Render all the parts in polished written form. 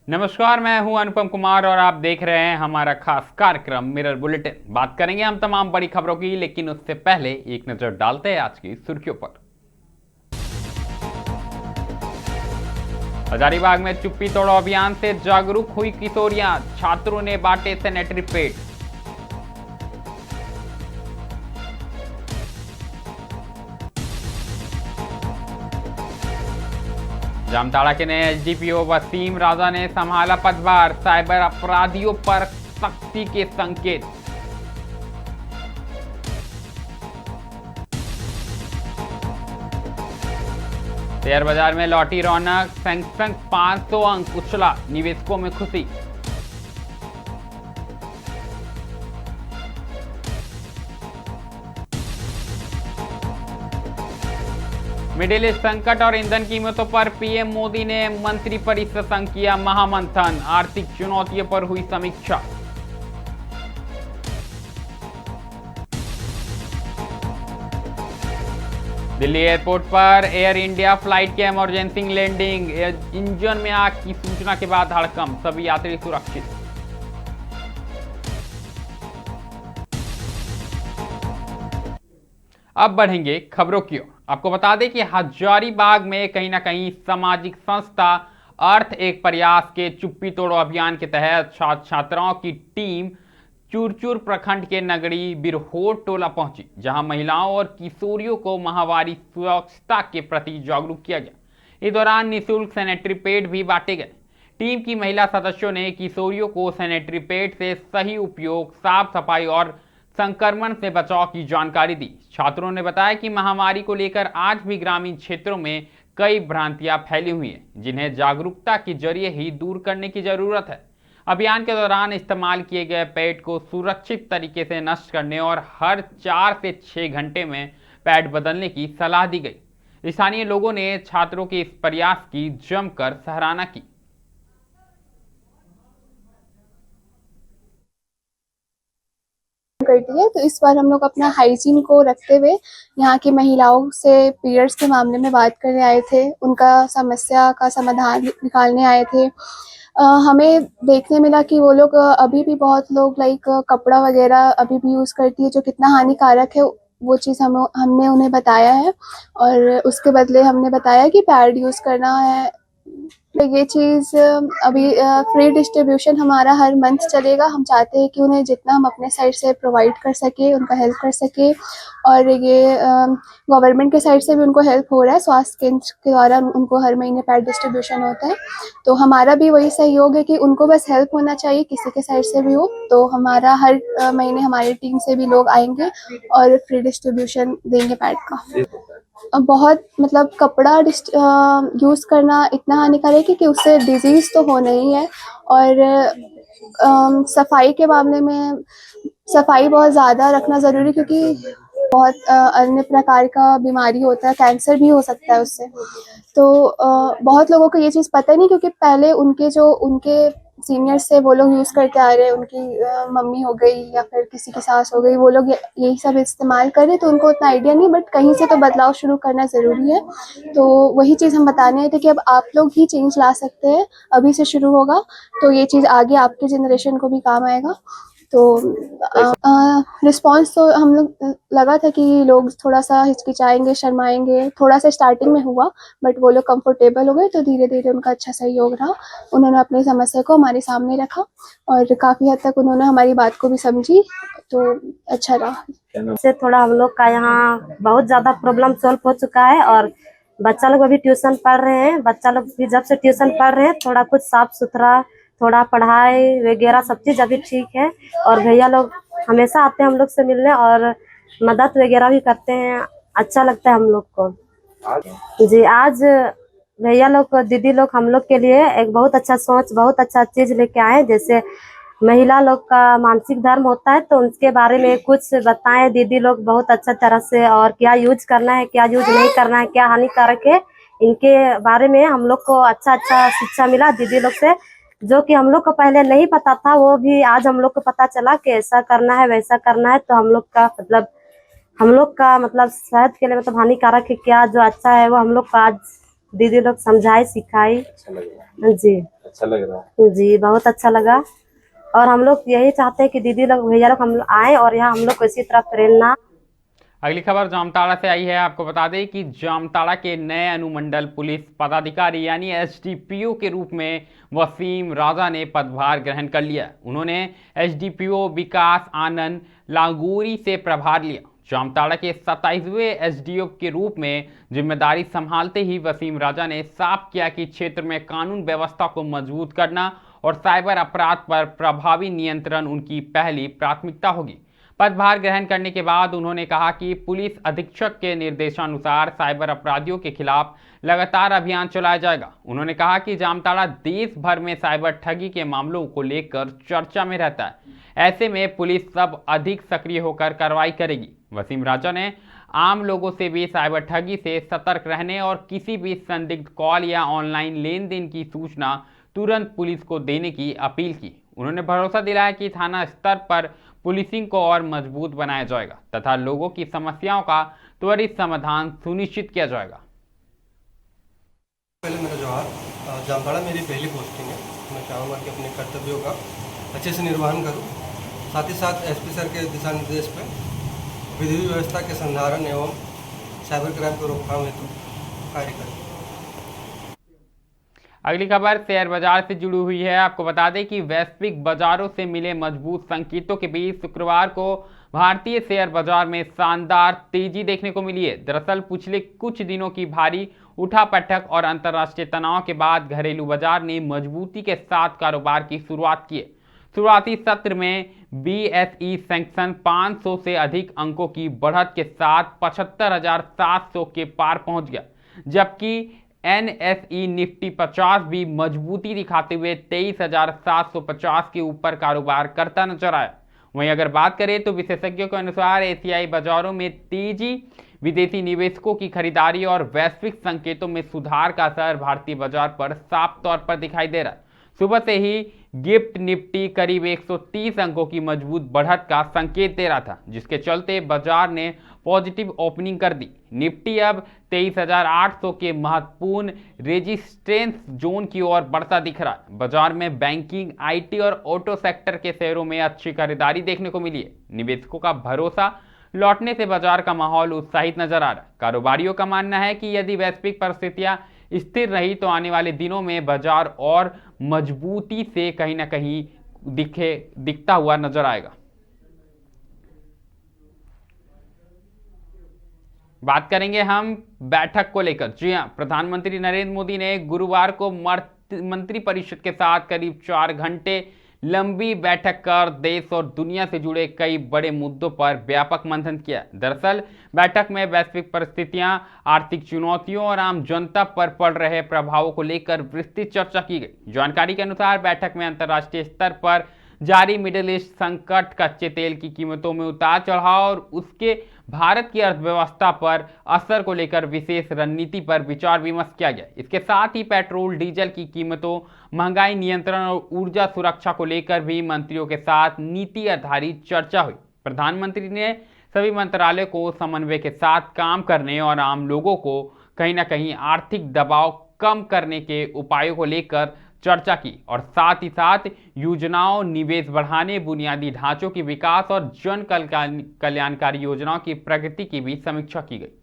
नमस्कार, मैं हूं अनुपम कुमार और आप देख रहे हैं हमारा खास कार्यक्रम मिरर बुलेटिन। बात करेंगे हम तमाम बड़ी खबरों की, लेकिन उससे पहले एक नजर डालते हैं आज की सुर्खियों पर। हजारीबाग में चुप्पी तोड़ो अभियान से जागरूक हुई किशोरियां, छात्रों ने बांटे सैनिटरी पैड। जामताड़ा के नए एसडीपीओ वसीम राजा ने संभाला पदभार, साइबर अपराधियों पर सख्ती के संकेत। शेयर बाजार में लौटी रौनक, सेंसेक्स 500 अंक उछला, निवेशकों में खुशी। मिडिल ईस्ट संकट और ईंधन कीमतों पर पीएम मोदी ने मंत्रिपरिषद संग किया महामंथन, आर्थिक चुनौतियों पर हुई समीक्षा। दिल्ली एयरपोर्ट पर एयर इंडिया फ्लाइट के इमरजेंसी लैंडिंग, इंजन में आग की सूचना के बाद हड़कंप, सभी यात्री सुरक्षित। अब बढ़ेंगे खबरों की ओर। आपको बता दें कि हजारीबाग में कहीं ना कहीं सामाजिक संस्था अर्थ एक प्रयास के चुप्पी तोड़ो अभियान के तहत छात्र छात्राओं की टीम चूरचूर प्रखंड के नगरी बिरहोट टोला पहुंची, जहां महिलाओं और किशोरियों को माहवारी स्वच्छता के प्रति जागरूक किया गया। इस दौरान निःशुल्क सैनिटरी पैड भी बांटे गए। टीम की महिला सदस्यों ने किशोरियों को सैनिटरी पैड से सही उपयोग, साफ सफाई और संक्रमण से बचाव की जानकारी दी। छात्रों ने बताया कि महामारी को लेकर आज भी ग्रामीण क्षेत्रों में कई भ्रांतियां फैली हुई हैं, जिन्हें जागरूकता के जरिए ही दूर करने की जरूरत है। अभियान के दौरान इस्तेमाल किए गए पैड को सुरक्षित तरीके से नष्ट करने और हर 4 से 6 घंटे में पैड बदलने की सलाह दी गई। स्थानीय लोगों ने छात्रों के इस प्रयास की जमकर सराहना की। करती है, तो इस बार हम लोग अपना हाइजीन को रखते हुए यहाँ की महिलाओं से पीरियड्स के मामले में बात करने आए थे, उनका समस्या का समाधान निकालने आए थे। हमें देखने मिला कि वो लोग अभी भी बहुत लोग कपड़ा वगैरह अभी भी यूज़ करती है, जो कितना हानिकारक है। वो चीज़ हमने उन्हें बताया है और उसके बदले हमने बताया कि पैड यूज़ करना है। ये चीज़ अभी फ्री डिस्ट्रीब्यूशन हमारा हर मंथ चलेगा। हम चाहते हैं कि उन्हें जितना हम अपने साइड से प्रोवाइड कर सके, उनका हेल्प कर सके। और ये गवर्नमेंट के साइड से भी उनको हेल्प हो रहा है, स्वास्थ्य केंद्र के द्वारा उनको हर महीने पैड डिस्ट्रीब्यूशन होता है। तो हमारा भी वही सहयोग है कि उनको बस हेल्प होना चाहिए, किसी के साइड से भी हो। तो हमारा हर महीने हमारी टीम से भी लोग आएंगे और फ्री डिस्ट्रीब्यूशन देंगे पैड का। बहुत मतलब कपड़ा यूज़ करना इतना हानिकारक है कि उससे डिजीज़ तो होना ही है। और सफाई के मामले में सफाई बहुत ज़्यादा रखना ज़रूरी, क्योंकि बहुत अन्य प्रकार का बीमारी होता है, कैंसर भी हो सकता है उससे। तो बहुत लोगों को ये चीज़ पता नहीं, क्योंकि पहले उनके सीनियर्स से वो लोग यूज़ करते आ रहे हैं, उनकी मम्मी हो गई या फिर किसी की सास हो गई, वो लोग यही सब इस्तेमाल कर रहे, तो उनको उतना आइडिया नहीं। बट कहीं से तो बदलाव शुरू करना ज़रूरी है। तो वही चीज़ हम बताने आए थे कि अब आप लोग ही चेंज ला सकते हैं, अभी से शुरू होगा तो ये चीज़ आगे आपके जनरेशन को भी काम आएगा। तो रिस्पॉन्स तो हम लोग लगा था कि लोग थोड़ा सा हिचकिचाएंगे, शर्माएंगे, थोड़ा सा स्टार्टिंग में हुआ, बट वो लोग कंफर्टेबल हो गए, तो धीरे धीरे उनका अच्छा सहयोग रहा। उन्होंने अपनी समस्या को हमारे सामने रखा और काफ़ी हद तक उन्होंने हमारी बात को भी समझी, तो अच्छा रहा। से थोड़ा हम लोग का यहाँ बहुत ज़्यादा प्रॉब्लम सॉल्व हो चुका है और बच्चा लोग अभी ट्यूशन पढ़ रहे हैं। बच्चा लोग भी जब से ट्यूशन पढ़ रहे हैं, थोड़ा कुछ साफ सुथरा, थोड़ा पढ़ाई वगैरह सब चीज़ अभी ठीक है। और भैया लोग हमेशा आते हैं हम लोग से मिलने और मदद वगैरह भी करते हैं, अच्छा लगता है हम लोग को। जी, आज भैया लोग, दीदी लोग हम लोग के लिए एक बहुत अच्छा सोच, बहुत अच्छा चीज़ लेके आए। जैसे महिला लोग का मानसिक धर्म होता है, तो उसके बारे में कुछ बताएं दीदी लोग बहुत अच्छा तरह से, और क्या यूज करना है, क्या यूज नहीं करना है, क्या हानिकारक है, इनके बारे में हम लोग को अच्छा अच्छा शिक्षा मिला दीदी लोग से, जो कि हम लोग को पहले नहीं पता था। वो भी आज हम लोग को पता चला कि ऐसा करना है, वैसा करना है। तो हम लोग का मतलब सेहत के लिए मतलब हानिकारक है क्या, जो अच्छा है वो हम लोग को आज दीदी लोग समझाई सिखाई। अच्छा लग रहा है। जी अच्छा लग रहा है। जी, बहुत अच्छा लगा। और हम लोग यही चाहते हैं कि दीदी लोग भैया लोग हम लोग आए और यहाँ हम लोग को इसी तरह प्रेरणा। अगली खबर जामताड़ा से आई है। आपको बता दें कि जामताड़ा के नए अनुमंडल पुलिस पदाधिकारी यानी एसडीपीओ के रूप में वसीम राजा ने पदभार ग्रहण कर लिया। उन्होंने एसडीपीओ विकास आनंद लागोरी से प्रभार लिया। जामताड़ा के 27वें एसडीओ के रूप में जिम्मेदारी संभालते ही वसीम राजा ने साफ किया कि क्षेत्र में कानून व्यवस्था को मजबूत करना और साइबर अपराध पर प्रभावी नियंत्रण उनकी पहली प्राथमिकता होगी। पदभार ग्रहण करने के बाद उन्होंने कहा कि पुलिस अधीक्षक के निर्देशानुसार साइबर अपराधियों के खिलाफ लगातार अभियान चलाया जाएगा। उन्होंने कहा कि जामताड़ा देश भर में साइबर ठगी के मामलों को लेकर चर्चा में रहता है। ऐसे में पुलिस सब अधिक सक्रिय होकर कार्रवाई करेगी। वसीम राजा ने आम लोगों से भी साइबर ठगी से सतर्क रहने और किसी भी संदिग्ध कॉल या ऑनलाइन लेन देन की सूचना तुरंत पुलिस को देने की अपील की। उन्होंने भरोसा दिलाया कि थाना स्तर पर पुलिसिंग को और मजबूत बनाया जाएगा तथा लोगों की समस्याओं का त्वरित समाधान सुनिश्चित किया जाएगा। पहले मेरा जोहार। जामताड़ा मेरी पहली पोस्टिंग है। मैं चाहूँगा कि अपने कर्तव्यों का अच्छे से निर्वहन करूँ, साथ ही साथ एसपी सर के दिशा निर्देश पर विधि व्यवस्था के संधारण एवं साइबर क्राइम को रोकथाम हेतु कार्य करें। अगली खबर शेयर बाजार से जुड़ी हुई है। आपको बता दें कि वैश्विक बाजारों से मिले मजबूत संकेतों के बीच शुक्रवार को भारतीय शेयर बाजार में शानदार तेजी देखने को मिली है। दरअसल पिछले कुछ दिनों की भारी उठापटक और अंतर्राष्ट्रीय तनाव के बाद घरेलू बाजार ने मजबूती के साथ कारोबार की शुरुआत की है। शुरुआती सत्र में बीएसई सेंसेक्स 500 से अधिक अंकों की बढ़त के साथ 75,700 के पार पहुंच गया, जबकि एनएसई निफ्टी 50 भी मजबूती दिखाते हुए 23,750 के ऊपर कारोबार करता नजर आया। वहीं अगर बात करें तो विशेषज्ञों के अनुसार एशियाई बाजारों में तेजी, विदेशी निवेशकों की खरीदारी और वैश्विक संकेतों में सुधार का असर भारतीय बाजार पर साफ तौर पर दिखाई दे रहा है। सुबह से ही गिफ्ट निफ्टी करीब 130 अंकों की मजबूत बढ़त का संकेत दे रहा था, जिसके चलते बाजार ने पॉजिटिव ओपनिंग कर दी। निफ्टी अब 23,800 के महत्वपूर्ण रेजिस्टेंस जोन की ओर बढ़ता दिख रहा है। बाजार में बैंकिंग, आईटी और ऑटो सेक्टर के शेयरों में अच्छी खरीदारी देखने को मिली है। निवेशकों का भरोसा लौटने से बाजार का माहौल उत्साहित नजर आ रहा है। कारोबारियों का मानना है कि यदि वैश्विक परिस्थितियां स्थिर रही तो आने वाले दिनों में बाजार और मजबूती से कहीं ना कहीं दिखता हुआ नजर आएगा। बात करेंगे हम बैठक को लेकर। जी हां, प्रधानमंत्री नरेंद्र मोदी ने गुरुवार को मंत्रिपरिषद के साथ करीब 4 घंटे लंबी बैठक कर देश और दुनिया से जुड़े कई बड़े मुद्दों पर व्यापक मंथन किया। दरअसल बैठक में वैश्विक परिस्थितियां, आर्थिक चुनौतियों और आम जनता पर पड़ रहे प्रभावों को लेकर विस्तृत चर्चा की गई। जानकारी के अनुसार बैठक में अंतर्राष्ट्रीय स्तर पर जारी मिडिल ईस्ट संकट, कच्चे तेल की कीमतों में उतार चढ़ाव और उसके भारत की अर्थव्यवस्था पर असर को लेकर विशेष रणनीति पर विचार विमर्श किया गया। इसके साथ ही पेट्रोल डीजल की कीमतों, महंगाई नियंत्रण और ऊर्जा सुरक्षा को लेकर भी मंत्रियों के साथ नीति आधारित चर्चा हुई। प्रधानमंत्री ने सभी मंत्रालयों को समन्वय के साथ काम करने और आम लोगों को कहीं ना कहीं आर्थिक दबाव कम करने के उपायों को लेकर चर्चा की और साथ ही साथ योजनाओं, निवेश बढ़ाने, बुनियादी ढांचों की विकास और जन कल्याणकारी योजनाओं की प्रगति की भी समीक्षा की गई।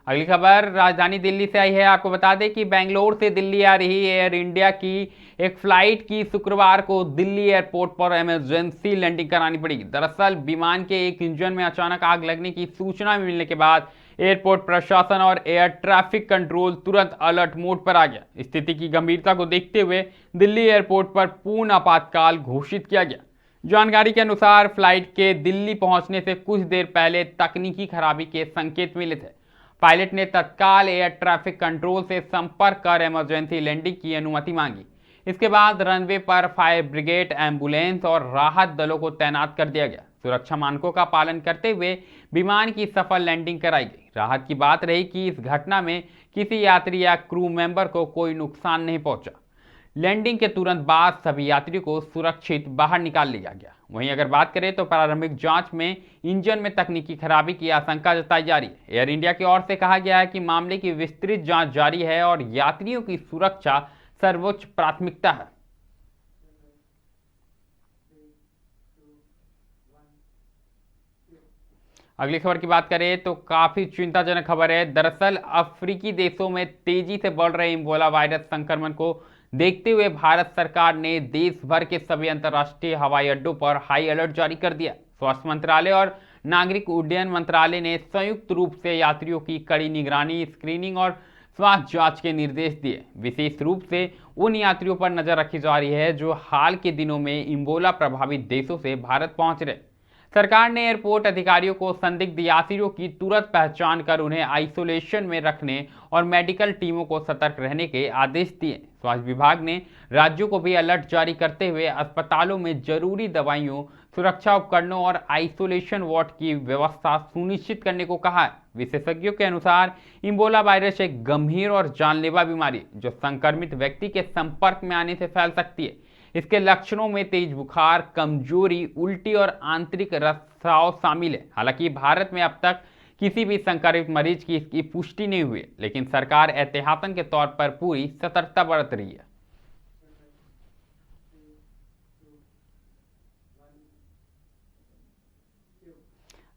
अगली खबर राजधानी दिल्ली से आई है। आपको बता दें कि बेंगलोर से दिल्ली आ रही एयर इंडिया की एक फ्लाइट की शुक्रवार को दिल्ली एयरपोर्ट पर इमरजेंसी लैंडिंग करानी पड़ी। दरअसल विमान के एक इंजन में अचानक आग लगने की सूचना मिलने के बाद एयरपोर्ट प्रशासन और एयर ट्रैफिक कंट्रोल तुरंत अलर्ट मोड पर आ गया। स्थिति की गंभीरता को देखते हुए दिल्ली एयरपोर्ट पर पूर्ण आपातकाल घोषित किया गया। जानकारी के अनुसार फ्लाइट के दिल्ली पहुंचने से कुछ देर पहले तकनीकी खराबी के संकेत मिले थे। पायलट ने तत्काल एयर ट्रैफिक कंट्रोल से संपर्क कर इमरजेंसी लैंडिंग की अनुमति मांगी। इसके बाद रनवे पर फायर ब्रिगेड, एम्बुलेंस और राहत दलों को तैनात कर दिया गया। सुरक्षा मानकों का पालन करते हुए विमान की सफल लैंडिंग कराई गई। राहत की बात रही कि इस घटना में किसी यात्री या क्रू मेंबर को कोई नुकसान नहीं पहुंचा। लैंडिंग के तुरंत बाद सभी यात्रियों को सुरक्षित बाहर निकाल लिया गया। वहीं अगर बात करें तो प्रारंभिक जांच में इंजन में तकनीकी खराबी की आशंका जताई जा रही है। एयर इंडिया की ओर से कहा गया है कि मामले की विस्तृत जांच जारी है और यात्रियों की सुरक्षा सर्वोच्च प्राथमिकता है। अगली खबर की बात करें तो काफी चिंताजनक खबर है। दरअसल अफ्रीकी देशों में तेजी से बढ़ रहे इबोला वायरस संक्रमण को देखते हुए भारत सरकार ने देश भर के सभी अंतर्राष्ट्रीय हवाई अड्डों पर हाई अलर्ट जारी कर दिया। स्वास्थ्य मंत्रालय और नागरिक उड्डयन मंत्रालय ने संयुक्त रूप से यात्रियों की कड़ी निगरानी, स्क्रीनिंग और स्वास्थ्य जांच के निर्देश दिए। विशेष रूप से उन यात्रियों पर नजर रखी जा रही है जो हाल के दिनों में इबोला प्रभावित देशों से भारत पहुंच रहे। सरकार ने एयरपोर्ट अधिकारियों को संदिग्ध यात्रियों की तुरंत पहचान कर उन्हें आइसोलेशन में रखने और मेडिकल टीमों को सतर्क रहने के आदेश दिए। स्वास्थ्य विभाग ने राज्यों को भी अलर्ट जारी करते हुए अस्पतालों में जरूरी दवाइयों, सुरक्षा उपकरणों और आइसोलेशन वार्ड की व्यवस्था सुनिश्चित करने को कहा है। विशेषज्ञों के अनुसार इबोला वायरस एक गंभीर और जानलेवा बीमारी है जो संक्रमित व्यक्ति के संपर्क में आने से फैल सकती है। इसके लक्षणों में तेज बुखार, कमजोरी, उल्टी और आंतरिक रक्तस्राव शामिल है। हालांकि भारत में अब तक किसी भी संक्रमित मरीज की इसकी पुष्टि नहीं हुई है, लेकिन सरकार एहतियातन के तौर पर पूरी सतर्कता बरत रही है।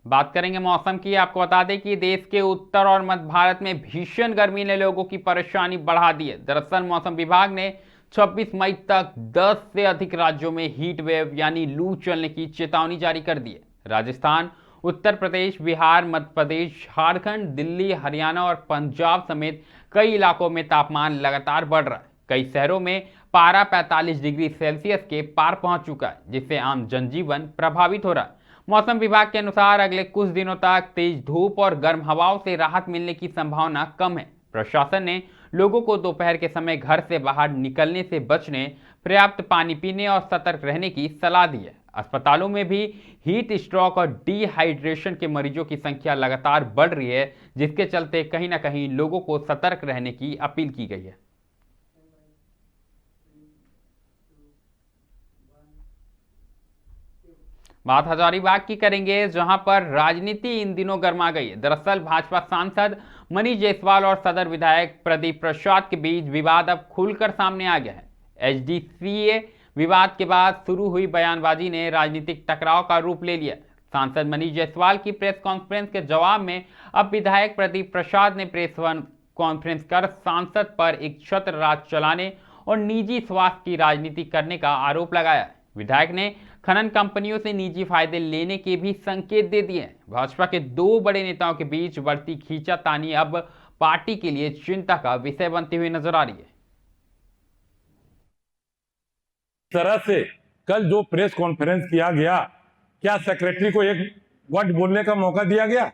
बात करेंगे मौसम की। आपको बता दें कि देश के उत्तर और मध्य भारत में भीषण गर्मी ने लोगों की परेशानी बढ़ा दी है। दरअसल मौसम विभाग ने 26 मई तक 10 से अधिक राज्यों में हीट वेव यानी लू चलने की चेतावनी जारी कर दी है। राजस्थान, उत्तर प्रदेश, बिहार, मध्य प्रदेश, झारखंड, दिल्ली, हरियाणा और पंजाब समेत कई इलाकों में तापमान लगातार बढ़ रहा है। कई शहरों में पारा 45 डिग्री सेल्सियस के पार पहुंच चुका है, जिससे आम जनजीवन प्रभावित हो रहा है। मौसम विभाग के अनुसार अगले कुछ दिनों तक तेज धूप और गर्म हवाओं से राहत मिलने की संभावना कम है। प्रशासन ने लोगों को दोपहर के समय घर से बाहर निकलने से बचने, पर्याप्त पानी पीने और सतर्क रहने की सलाह दी है। अस्पतालों में भी हीट स्ट्रोक और डिहाइड्रेशन के मरीजों की संख्या लगातार बढ़ रही है, जिसके चलते कहीं ना कहीं लोगों को सतर्क रहने की अपील की गई है। बात हजारीबाग की करेंगे, जहां पर राजनीति इन दिनों गर्मा गई है। दरअसल भाजपा सांसद मनीष जायसवाल और सदर विधायक प्रदीप प्रसाद के बीच विवाद अब खुलकर सामने आ गया है। एचडीसीए विवाद के बाद शुरू हुई बयानबाजी ने राजनीतिक टकराव का रूप ले लिया। सांसद मनीष जायसवाल की प्रेस कॉन्फ्रेंस के जवाब में अब विधायक प्रदीप प्रसाद ने प्रेस कॉन्फ्रेंस कर सांसद पर एक छत्र राज चलाने और निजी स्वार्थ की राजनीति करने का आरोप लगाया। विधायक ने खनन कंपनियों से निजी फायदे लेने के भी संकेत दे दिए। भाजपा के दो बड़े नेताओं के बीच बढ़ती खींचातानी अब पार्टी के लिए चिंता का विषय बनती हुई नजर आ रही है। तरह से कल जो प्रेस कॉन्फ्रेंस किया गया, क्या सेक्रेटरी को एक वर्ड बोलने का मौका दिया गया?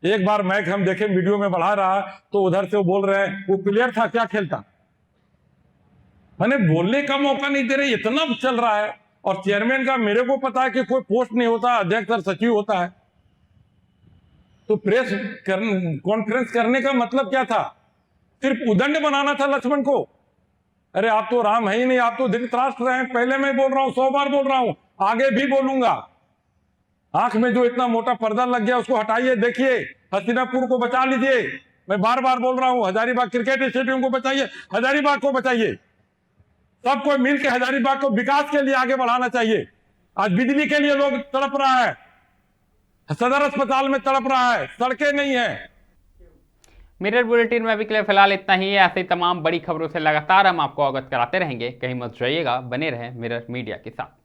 एक बार माइक हम देखे वीडियो में बढ़ा रहा तो उधर से वो बोल रहे हैं, वो क्लियर था क्या खेलता? मैंने बोलने का मौका नहीं दे रहे, इतना चल रहा है। और चेयरमैन का मेरे को पता है कि कोई पोस्ट नहीं होता, अध्यक्ष और सचिव होता है। तो प्रेस कॉन्फ्रेंस करने का मतलब क्या था? सिर्फ उदंड बनाना था लक्ष्मण को? अरे आप तो राम है ही नहीं, आप तो धृतराष्ट्र हैं। पहले मैं बोल रहा हूं, 100 बार बोल रहा हूं, आगे भी बोलूंगा। आंख में जो इतना मोटा पर्दा लग गया उसको हटाइए, देखिए हस्तिनापुर को बचा लीजिए। मैं बार बार बोल रहा हूं, हजारीबाग क्रिकेट स्टेडियम को बचाइए, हजारीबाग को बचाइए। सबको मिलकर हजारीबाग को विकास के लिए आगे बढ़ाना चाहिए। आज बिजली के लिए लोग तड़प रहा है, सदर अस्पताल में तड़प रहा है, सड़कें नहीं है। मिरर बुलेटिन में अभी के लिए फिलहाल इतना ही। ऐसे तमाम बड़ी खबरों से लगातार हम आपको अवगत कराते रहेंगे। कहीं मत जाइएगा, बने रहें मिरर मीडिया के साथ।